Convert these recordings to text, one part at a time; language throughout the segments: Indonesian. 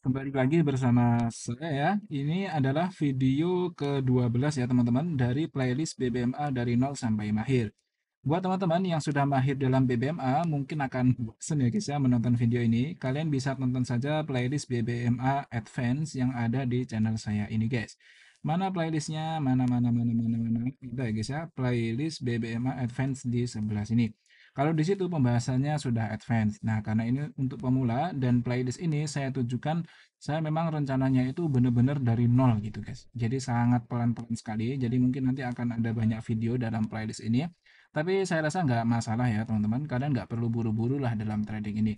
Kembali lagi bersama saya ya. Ini adalah video ke-12 ya teman-teman dari playlist BBMA dari nol sampai mahir. Buat teman-teman yang sudah mahir dalam BBMA mungkin akan bosan ya guys ya menonton video ini. Kalian bisa tonton saja playlist BBMA Advance yang ada di channel saya ini guys. Mana playlistnya? Mana. Ada ya guys ya, playlist BBMA Advance di sebelah sini. Kalau di situ pembahasannya sudah advance. Nah, karena ini untuk pemula dan playlist ini saya tujukan saya memang rencananya itu benar-benar dari nol gitu guys. Jadi sangat pelan-pelan sekali. Jadi mungkin nanti akan ada banyak video dalam playlist ini. Tapi saya rasa nggak masalah ya teman-teman. Kalian nggak perlu buru-buru lah dalam trading ini.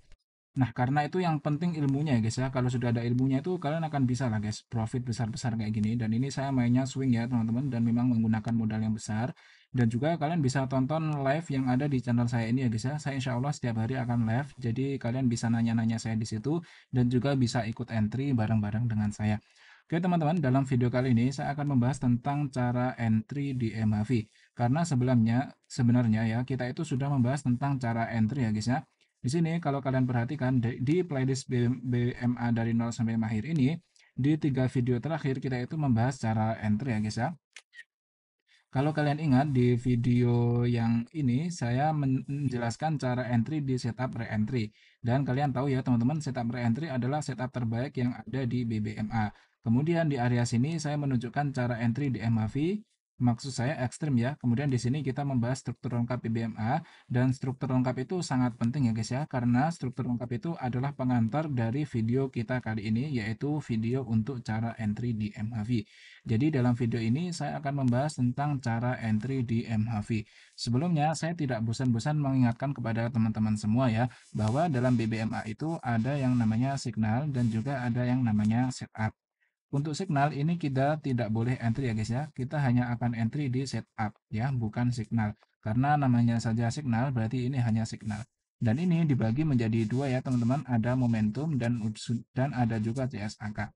Nah, karena itu yang penting ilmunya ya guys ya. Kalau sudah ada ilmunya itu kalian akan bisa lah guys profit besar-besar kayak gini. Dan ini saya mainnya swing ya teman-teman dan memang menggunakan modal yang besar. Dan juga kalian bisa tonton live yang ada di channel saya ini ya guys ya. Saya insya Allah setiap hari akan live. Jadi kalian bisa nanya-nanya saya di situ dan juga bisa ikut entry bareng-bareng dengan saya. Oke teman-teman, dalam video kali ini saya akan membahas tentang cara entry di MHV. Karena sebelumnya sebenarnya ya kita itu sudah membahas tentang cara entry ya guys ya. Di sini kalau kalian perhatikan di playlist BMA dari nol sampai mahir ini, di 3 video terakhir kita itu membahas cara entry ya guys ya. Kalau kalian ingat di video yang ini saya menjelaskan cara entry di setup re-entry. Dan kalian tahu ya teman-teman setup re-entry adalah setup terbaik yang ada di BBMA. Kemudian di area sini saya menunjukkan cara entry di MAV. Maksud saya ekstrim ya. Kemudian di sini kita membahas struktur lengkap BBMA dan struktur lengkap itu sangat penting ya guys ya karena struktur lengkap itu adalah pengantar dari video kita kali ini yaitu video untuk cara entry di MAV. Jadi dalam video ini saya akan membahas tentang cara entry di MHV. Sebelumnya saya tidak bosan-bosan mengingatkan kepada teman-teman semua ya bahwa dalam BBMA itu ada yang namanya signal dan juga ada yang namanya setup. Untuk signal ini kita tidak boleh entry ya guys ya. Kita hanya akan entry di setup ya, bukan signal. Karena namanya saja signal berarti ini hanya signal. Dan ini dibagi menjadi dua ya teman-teman, ada momentum dan ada juga CSAK.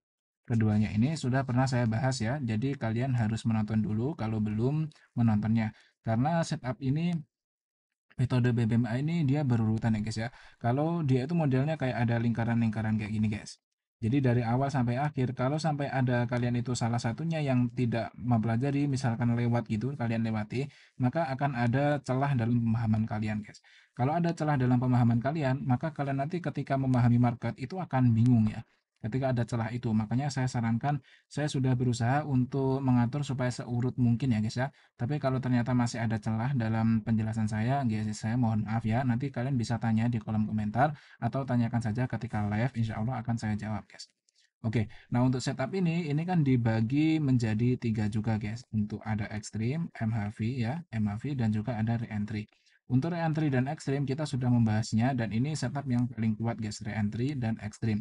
Keduanya ini sudah pernah saya bahas ya. Jadi kalian harus menonton dulu kalau belum menontonnya. Karena setup ini metode BBMA ini dia berurutan ya guys ya. Kalau dia itu modelnya kayak ada lingkaran-lingkaran kayak gini guys. Jadi dari awal sampai akhir, kalau sampai ada kalian itu salah satunya yang tidak mempelajari, misalkan lewat gitu, kalian lewati, maka akan ada celah dalam pemahaman kalian guys. Kalau ada celah dalam pemahaman kalian, maka kalian nanti ketika memahami market itu akan bingung ya. Ketika ada celah itu, makanya saya sarankan, saya sudah berusaha untuk mengatur supaya seurut mungkin ya guys ya. Tapi kalau ternyata masih ada celah dalam penjelasan saya, guys, saya mohon maaf ya. Nanti kalian bisa tanya di kolom komentar atau tanyakan saja ketika live, insya Allah akan saya jawab, guys. Oke, nah untuk setup ini kan dibagi menjadi 3 juga, guys. Untuk ada ekstrim, MHV ya, MHV dan juga ada re-entry. Untuk re-entry dan ekstrim kita sudah membahasnya dan ini setup yang paling kuat, guys, re-entry dan ekstrim.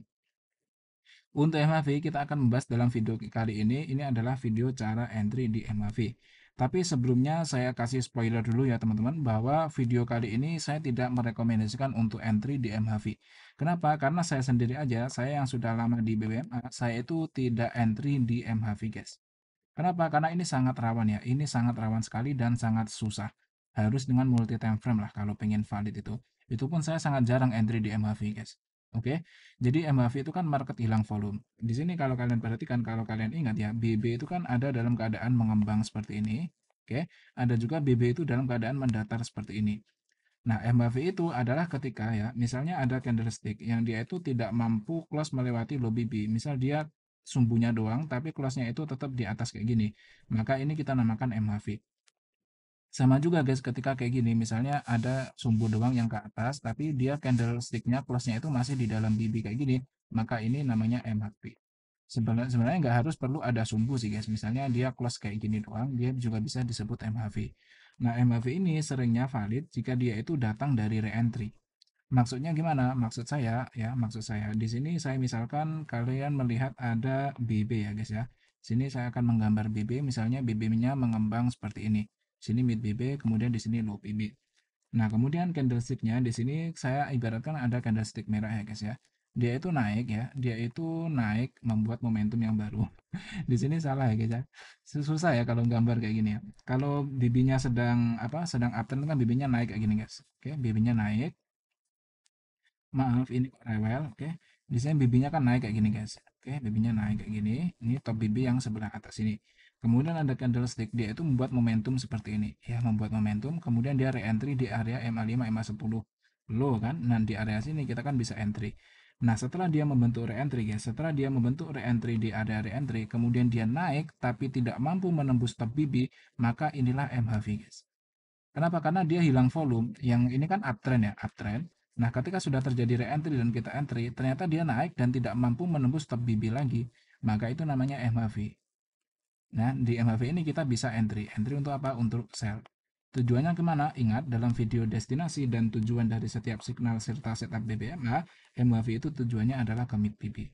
Untuk MHV kita akan membahas dalam video kali ini adalah video cara entry di MHV. Tapi sebelumnya saya kasih spoiler dulu ya teman-teman bahwa video kali ini saya tidak merekomendasikan untuk entry di MHV. Kenapa? Karena saya sendiri aja, saya yang sudah lama di BBMA, saya itu tidak entry di MHV guys. Kenapa? Karena ini sangat rawan ya, ini sangat rawan sekali dan sangat susah. Harus dengan multi time frame lah kalau pengen valid itu. Itu pun saya sangat jarang entry di MHV guys. Oke, jadi MHV itu kan market hilang volume. Di sini kalau kalian perhatikan, kalau kalian ingat ya, BB itu kan ada dalam keadaan mengembang seperti ini. Oke, ada juga BB itu dalam keadaan mendatar seperti ini. Nah, MHV itu adalah ketika ya, misalnya ada candlestick yang dia itu tidak mampu close melewati low BB. Misal dia sumbunya doang, tapi close-nya itu tetap di atas kayak gini. Maka ini kita namakan MHV. Sama juga guys ketika kayak gini, misalnya ada sumbu doang yang ke atas, tapi dia candlestick-nya close-nya itu masih di dalam BB kayak gini, maka ini namanya MHV. Sebenarnya nggak harus perlu ada sumbu sih guys. Misalnya dia close kayak gini doang, dia juga bisa disebut MHV. Nah, MHV ini seringnya valid jika dia itu datang dari re-entry. Maksudnya gimana? Maksud saya di sini saya misalkan kalian melihat ada BB ya guys ya. Sini saya akan menggambar BB, misalnya BB-nya mengembang seperti ini. Sini mid BB, kemudian di sini low BB. Nah, kemudian candlestick-nya di sini saya ibaratkan ada candlestick merah ya guys ya. Dia itu naik ya, dia itu naik membuat momentum yang baru. Di sini salah ya guys ya. Susah ya kalau gambar kayak gini ya. Kalau BB-nya sedang sedang uptrend kan BB-nya naik kayak gini guys. Oke, BB-nya naik. Maaf ini kok rewel, oke. Di sini BB-nya kan naik kayak gini guys. Oke, BB-nya naik kayak gini. Ini top BB yang sebelah atas ini. Kemudian ada candlestick, dia itu membuat momentum seperti ini. Ya, membuat momentum, kemudian dia re-entry di area MA5, MA10 low kan. Nah, di area sini kita kan bisa entry. Nah, setelah dia membentuk re-entry guys, setelah dia membentuk re-entry di area re-entry, kemudian dia naik tapi tidak mampu menembus top BB, maka inilah MHV guys. Kenapa? Karena dia hilang volume. Yang ini kan uptrend ya, uptrend. Nah, ketika sudah terjadi re-entry dan kita entry, ternyata dia naik dan tidak mampu menembus top BB lagi. Maka itu namanya MHV. Nah, di MHV ini kita bisa entry. Entry untuk apa? Untuk sell. Tujuannya kemana? Ingat, dalam video destinasi dan tujuan dari setiap signal serta setup BBMA, MHV itu tujuannya adalah ke mid BB.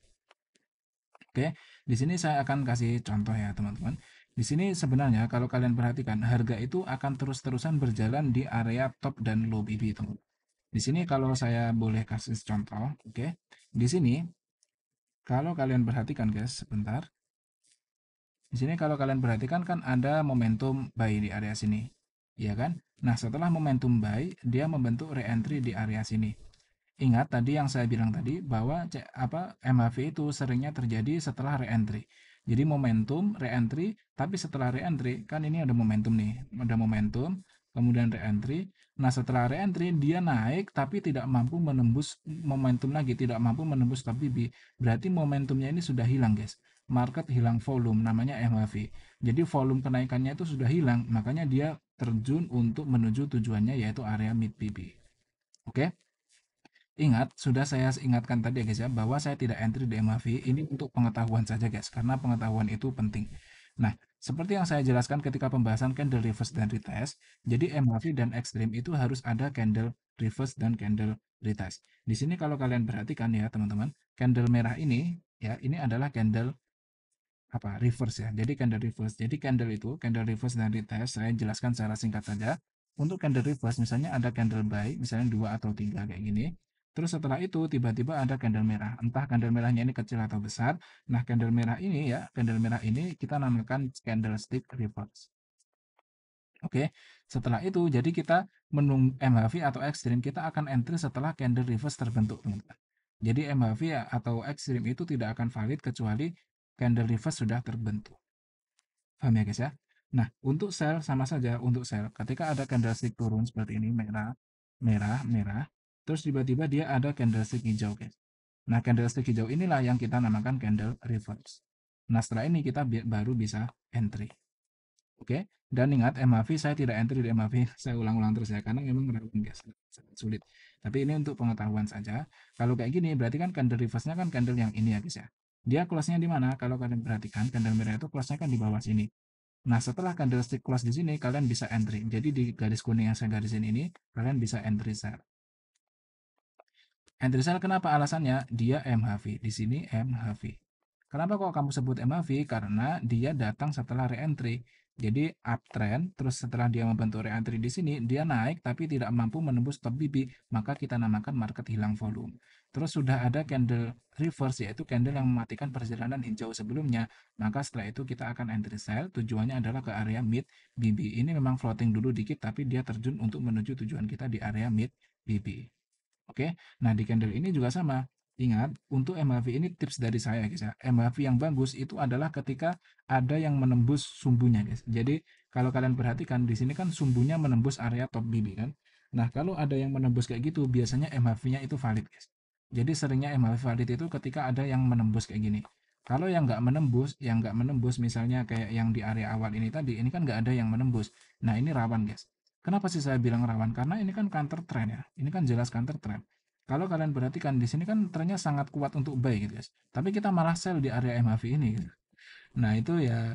Oke, di sini saya akan kasih contoh ya teman-teman. Di sini sebenarnya kalau kalian perhatikan harga itu akan terus-terusan berjalan di area top dan low BB teman. Di sini kalau saya boleh kasih contoh, oke. Di sini kalau kalian perhatikan guys, sebentar. Di sini kalau kalian perhatikan kan ada momentum buy di area sini. Iya kan? Nah, setelah momentum buy, dia membentuk re-entry di area sini. Ingat tadi yang saya bilang tadi bahwa MHV itu seringnya terjadi setelah re-entry. Jadi momentum re-entry, tapi setelah re-entry kan ini ada momentum nih, ada momentum, kemudian re-entry. Nah, setelah re-entry dia naik tapi tidak mampu menembus momentum lagi, tidak mampu menembus top BB. Berarti momentumnya ini sudah hilang, guys. Market hilang volume, namanya MHV. Jadi volume kenaikannya itu sudah hilang, makanya dia terjun untuk menuju tujuannya yaitu area mid BB. Oke? Ingat, sudah saya ingatkan tadi ya guys ya, bahwa saya tidak entry di MAV, ini untuk pengetahuan saja guys, karena pengetahuan itu penting. Nah, seperti yang saya jelaskan ketika pembahasan candle reverse dan retest, jadi MAV dan extreme itu harus ada candle reverse dan candle retest. Di sini kalau kalian perhatikan ya teman-teman, candle merah ini, ya ini adalah candle reverse ya. Jadi candle reverse. Jadi candle itu candle reverse dan retest saya jelaskan secara singkat saja. Untuk candle reverse misalnya ada candle buy misalnya 2 atau 3 kayak gini. Terus setelah itu tiba-tiba ada candle merah. Entah candle merahnya ini kecil atau besar. Nah, candle merah ini ya, candle merah ini kita namakan candlestick reverse. Oke, setelah itu jadi kita menunggu MHV atau ekstrim kita akan entry setelah candle reverse terbentuk, teman-teman. Jadi MHV atau ekstrim itu tidak akan valid kecuali candle reverse sudah terbentuk. Paham ya guys ya? Nah, untuk sell sama saja untuk sell. Ketika ada candlestick turun seperti ini merah, merah, merah, terus tiba-tiba dia ada candlestick hijau guys. Nah, candlestick hijau inilah yang kita namakan candle reverse. Nah, setelah ini kita baru bisa entry. Oke, dan ingat MAV saya tidak entry di MAV, saya ulang-ulang terus ya karena memang rawan guys, sangat sulit. Tapi ini untuk pengetahuan saja. Kalau kayak gini berarti kan candle reverse-nya kan candle yang ini ya guys ya. Dia close-nya di mana? Kalau kalian perhatikan candle merah itu close-nya kan di bawah sini. Nah, setelah candlestick close di sini kalian bisa entry. Jadi di garis kuning yang saya garisin ini kalian bisa entry sell. Entry sell kenapa? Alasannya dia MHV. Di sini MHV. Kenapa kok kamu sebut MHV? Karena dia datang setelah re-entry. Jadi uptrend, terus setelah dia membentuk re-entry di sini, dia naik tapi tidak mampu menembus top BB, maka kita namakan market hilang volume. Terus sudah ada candle reverse, yaitu candle yang mematikan perjalanan hijau sebelumnya, maka setelah itu kita akan entry sell, tujuannya adalah ke area mid BB. Ini memang floating dulu dikit, tapi dia terjun untuk menuju tujuan kita di area mid BB. Oke, nah di candle ini juga sama. Ingat, untuk MAV ini tips dari saya guys ya. MAV yang bagus itu adalah ketika ada yang menembus sumbunya guys. Jadi kalau kalian perhatikan di sini kan sumbunya menembus area top BB kan. Nah kalau ada yang menembus kayak gitu biasanya MAV-nya itu valid guys. Jadi seringnya MAV valid itu ketika ada yang menembus kayak gini. Kalau yang nggak menembus misalnya kayak yang di area awal ini tadi, ini kan nggak ada yang menembus. Nah ini rawan guys. Kenapa sih saya bilang rawan? Karena ini kan counter trend ya. Ini kan jelas counter trend. Kalau kalian perhatikan di sini kan trennya sangat kuat untuk buy gitu guys. Tapi kita malah sell di area MAV ini gitu. Nah, itu ya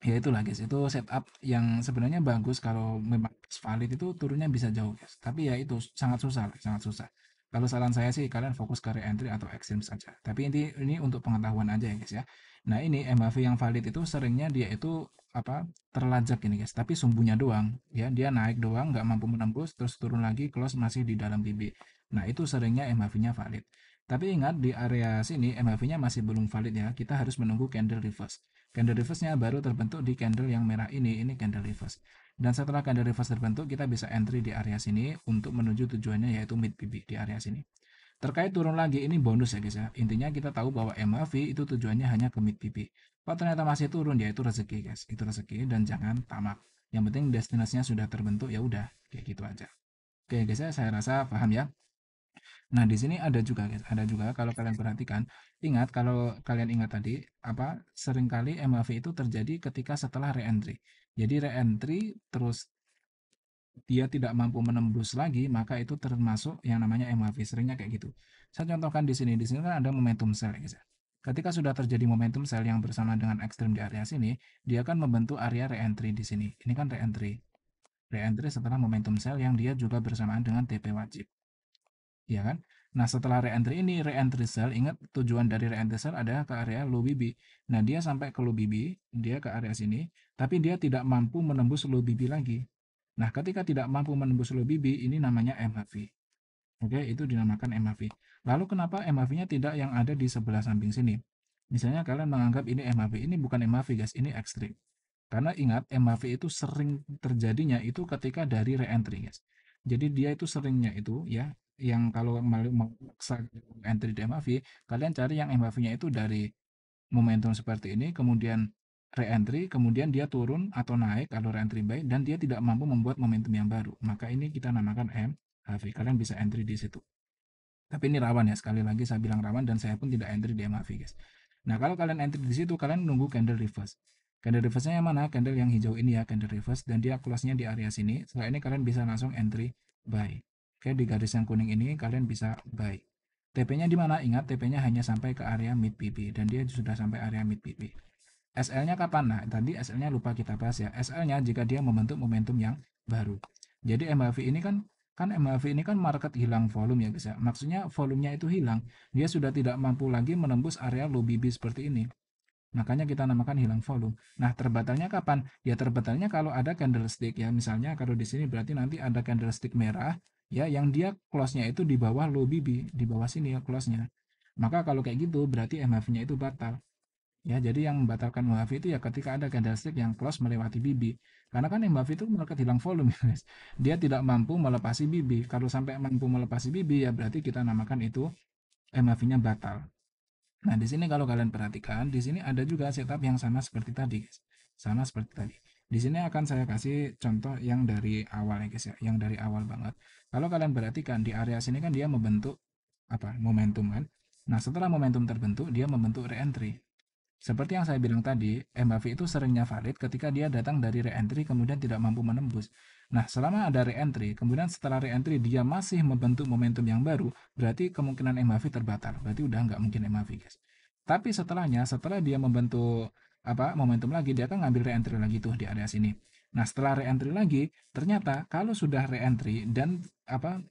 itulah guys. Itu setup yang sebenarnya bagus kalau memang valid itu turunnya bisa jauh guys. Tapi ya itu sangat susah, sangat susah. Kalau saran saya sih kalian fokus ke re-entry atau extreme saja. Tapi ini untuk pengetahuan aja ya guys ya. Nah, ini MAV yang valid itu seringnya dia itu terlajak ini guys, tapi sumbunya doang ya, dia naik doang nggak mampu menembus terus turun lagi close masih di dalam BB. Nah, itu seringnya MAV-nya valid. Tapi ingat di area sini MAV-nya masih belum valid ya. Kita harus menunggu candle reverse. Candle reverse-nya baru terbentuk di candle yang merah ini candle reverse. Dan setelah candle reverse terbentuk, kita bisa entry di area sini untuk menuju tujuannya yaitu mid BB di area sini. Terkait turun lagi, ini bonus ya guys ya. Intinya kita tahu bahwa MAV itu tujuannya hanya ke mid PP. Kalau ternyata masih turun, ya itu rezeki guys. Itu rezeki dan jangan tamak. Yang penting destinasinya sudah terbentuk, ya udah kayak gitu aja. Oke guys ya, saya rasa paham ya. Nah, di sini ada juga guys, ada juga kalau kalian perhatikan, ingat kalau kalian ingat tadi apa seringkali MAV itu terjadi ketika setelah re-entry. Jadi re-entry terus dia tidak mampu menembus lagi, maka itu termasuk yang namanya MAV. Seringnya kayak gitu. Saya contohkan di sini. Di sini kan ada momentum sell ya guys ya. Ketika sudah terjadi momentum sell yang bersama dengan ekstrem di area sini, dia akan membentuk area re-entry di sini. Ini kan re-entry. Re-entry setelah momentum sell yang dia juga bersamaan dengan TP wajib. Ya kan? Nah, setelah re-entry ini, re-entry sell, ingat tujuan dari re-entry sell adalah ke area low BB. Nah, dia sampai ke low BB, dia ke area sini, tapi dia tidak mampu menembus low BB lagi. Nah, ketika tidak mampu menembus low BB, ini namanya MAV. Oke, itu dinamakan MAV. Lalu kenapa MAV-nya tidak yang ada di sebelah samping sini? Misalnya kalian menganggap ini MAV, ini bukan MAV guys, ini ekstrim. Karena ingat, MAV itu sering terjadinya itu ketika dari re-entry guys. Jadi dia itu seringnya itu ya, yang kalau mau memaksa entry di MAV, kalian cari yang MAV-nya itu dari momentum seperti ini, kemudian re-entry, kemudian dia turun atau naik kalau re-entry buy, dan dia tidak mampu membuat momentum yang baru. Maka ini kita namakan MAV. Kalian bisa entry di situ. Tapi ini rawan ya, sekali lagi saya bilang rawan dan saya pun tidak entry di MAV guys. Nah, kalau kalian entry di situ, kalian nunggu candle reverse. Candle reverse-nya yang mana? Candle yang hijau ini ya, candle reverse, dan dia close-nya di area sini. Setelah ini kalian bisa langsung entry buy. Oke, di garis yang kuning ini kalian bisa buy. TP-nya di mana? Ingat, TP-nya hanya sampai ke area mid PP dan dia sudah sampai area mid PP. SL-nya kapan? Nah, tadi SL-nya lupa kita bahas ya. SL-nya jika dia membentuk momentum yang baru. Jadi MAV ini kan MAV ini kan market hilang volume ya guys ya. Maksudnya volumenya itu hilang. Dia sudah tidak mampu lagi menembus area low BB seperti ini. Makanya kita namakan hilang volume. Nah, terbatalnya kapan? Ya terbatalnya kalau ada candlestick ya. Misalnya kalau di sini berarti nanti ada candlestick merah ya yang dia close-nya itu di bawah low BB, di bawah sini ya close-nya. Maka kalau kayak gitu berarti MAV-nya itu batal. Ya, jadi yang membatalkan MAV itu ya ketika ada candlestick yang close melewati BB. Karena kan MAV itu market hilang volume, guys. Dia tidak mampu melepasi BB. Kalau sampai mampu melepasi BB ya berarti kita namakan itu MAV-nya batal. Nah, di sini kalau kalian perhatikan, di sini ada juga setup yang sama seperti tadi, guys. Sama seperti tadi. Di sini akan saya kasih contoh yang dari awal ya, guys ya, yang dari awal banget. Kalau kalian perhatikan di area sini kan dia membentuk apa? Momentum kan. Nah, setelah momentum terbentuk, dia membentuk re-entry. Seperti yang saya bilang tadi, MAV itu seringnya valid ketika dia datang dari re-entry kemudian tidak mampu menembus. Nah, selama ada re-entry, kemudian setelah re-entry dia masih membentuk momentum yang baru, berarti kemungkinan MAV terbatal. Berarti udah nggak mungkin MAV, guys. Tapi setelahnya, setelah dia membentuk apa momentum lagi, dia akan ngambil re-entry lagi tuh di area sini. Nah, setelah re-entry lagi, ternyata kalau sudah re-entry dan apa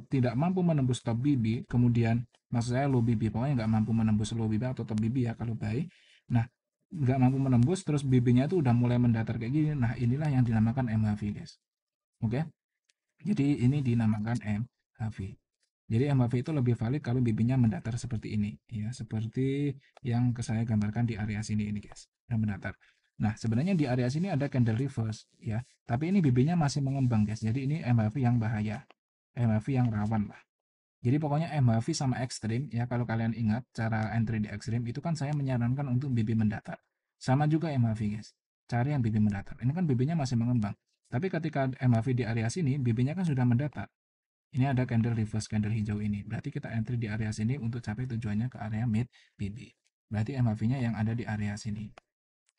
tidak mampu menembus top BB, kemudian maksud saya low BB, pokoknya nggak mampu menembus low BB atau top BB ya kalau buy. Nah, nggak mampu menembus, terus BB-nya itu udah mulai mendatar kayak gini. Nah, inilah yang dinamakan MHV, guys. Oke, jadi ini dinamakan MHV. Jadi MHV itu lebih valid kalau BB-nya mendatar seperti ini, ya, seperti yang saya gambarkan di area sini ini, guys, yang mendatar. Nah, sebenarnya di area sini ada candle reverse, ya, tapi ini BB-nya masih mengembang, guys. Jadi ini MHV yang bahaya, MHV yang rawan lah. Jadi pokoknya MHV sama ekstrim ya kalau kalian ingat cara entry di ekstrim itu kan saya menyarankan untuk BB mendatar. Sama juga MHV guys. Cari yang BB mendatar. Ini kan BB-nya masih mengembang. Tapi ketika MHV di area sini BB-nya kan sudah mendatar. Ini ada candle reverse candle hijau ini. Berarti kita entry di area sini untuk capai tujuannya ke area mid BB. Berarti MHV-nya yang ada di area sini.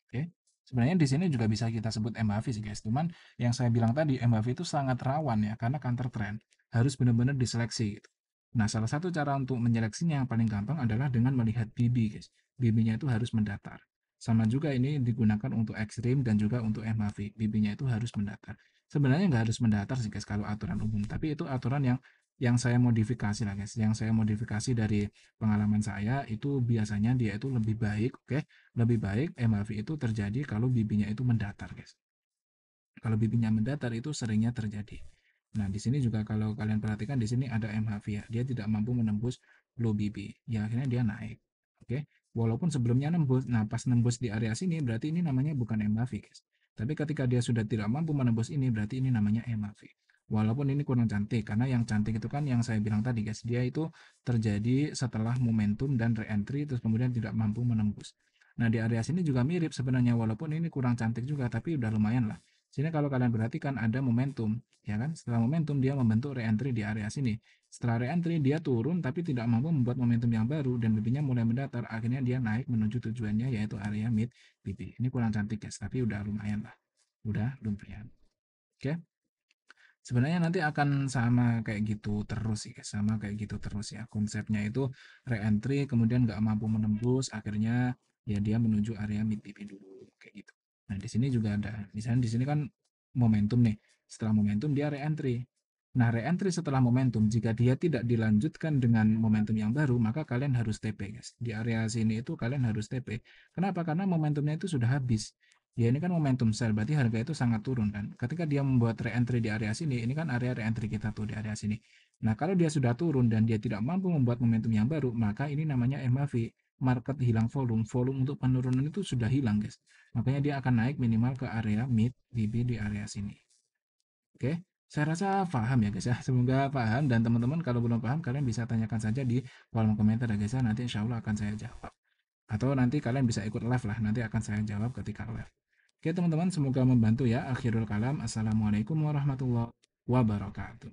Oke. Sebenarnya di sini juga bisa kita sebut MHV sih guys. Cuman yang saya bilang tadi MHV itu sangat rawan ya karena counter trend. Harus benar-benar diseleksi gitu. Nah, salah satu cara untuk menyeleksinya yang paling gampang adalah dengan melihat BB guys. BB-nya itu harus mendatar. Sama juga ini digunakan untuk ekstrim dan juga untuk MHV. BB-nya itu harus mendatar. Sebenarnya nggak harus mendatar sih guys kalau aturan umum, tapi itu aturan yang saya modifikasi lah guys. Yang saya modifikasi dari pengalaman saya itu biasanya dia itu lebih baik, oke? Lebih baik MHV itu terjadi kalau BB-nya itu mendatar, guys. Kalau BB-nya mendatar itu seringnya terjadi. Nah, di sini juga kalau kalian perhatikan di sini ada MHV ya. Dia tidak mampu menembus low BB. Ya akhirnya dia naik. Oke. Walaupun sebelumnya nembus. Nah, pas nembus di area sini berarti ini namanya bukan MHV, guys. Tapi ketika dia sudah tidak mampu menembus ini berarti ini namanya MHV. walaupun ini kurang cantik, karena yang cantik itu kan yang saya bilang tadi guys, dia itu terjadi setelah momentum dan re-entry terus kemudian tidak mampu menembus. Nah di area sini juga mirip sebenarnya, walaupun ini kurang cantik juga tapi udah lumayan lah. Sini kalau kalian perhatikan ada momentum, ya kan? Setelah momentum dia membentuk re-entry di area sini. Setelah re-entry dia turun tapi tidak mampu membuat momentum yang baru dan BB-nya mulai mendatar, akhirnya dia naik menuju tujuannya yaitu area mid BB. Ini kurang cantik guys, tapi udah lumayan lah. Udah lumayan. Oke. Sebenarnya nanti akan sama kayak gitu terus sih guys, sama kayak gitu terus ya. Konsepnya itu re-entry kemudian nggak mampu menembus, akhirnya ya dia menuju area mid BB dulu kayak gitu. Nah, di sini juga ada. Misalnya di sini kan momentum nih. Setelah momentum dia re-entry. Nah, re-entry setelah momentum, jika dia tidak dilanjutkan dengan momentum yang baru, maka kalian harus TP, guys. Di area sini itu kalian harus TP. Kenapa? Karena momentumnya itu sudah habis. Ya ini kan momentum sell, berarti harga itu sangat turun kan. Ketika dia membuat re-entry di area sini, ini kan area re-entry kita tuh di area sini. Nah, kalau dia sudah turun dan dia tidak mampu membuat momentum yang baru, maka ini namanya MAV, market hilang volume. Volume untuk penurunan itu sudah hilang, guys. Makanya dia akan naik minimal ke area mid BB di area sini. Oke, saya rasa paham ya guys ya. Semoga paham dan teman-teman kalau belum paham kalian bisa tanyakan saja di kolom komentar ya guys ya. Nanti insya Allah akan saya jawab. Atau nanti kalian bisa ikut live lah. Nanti akan saya jawab ketika live. Oke teman-teman, semoga membantu ya. Akhirul kalam. Assalamualaikum warahmatullahi wabarakatuh.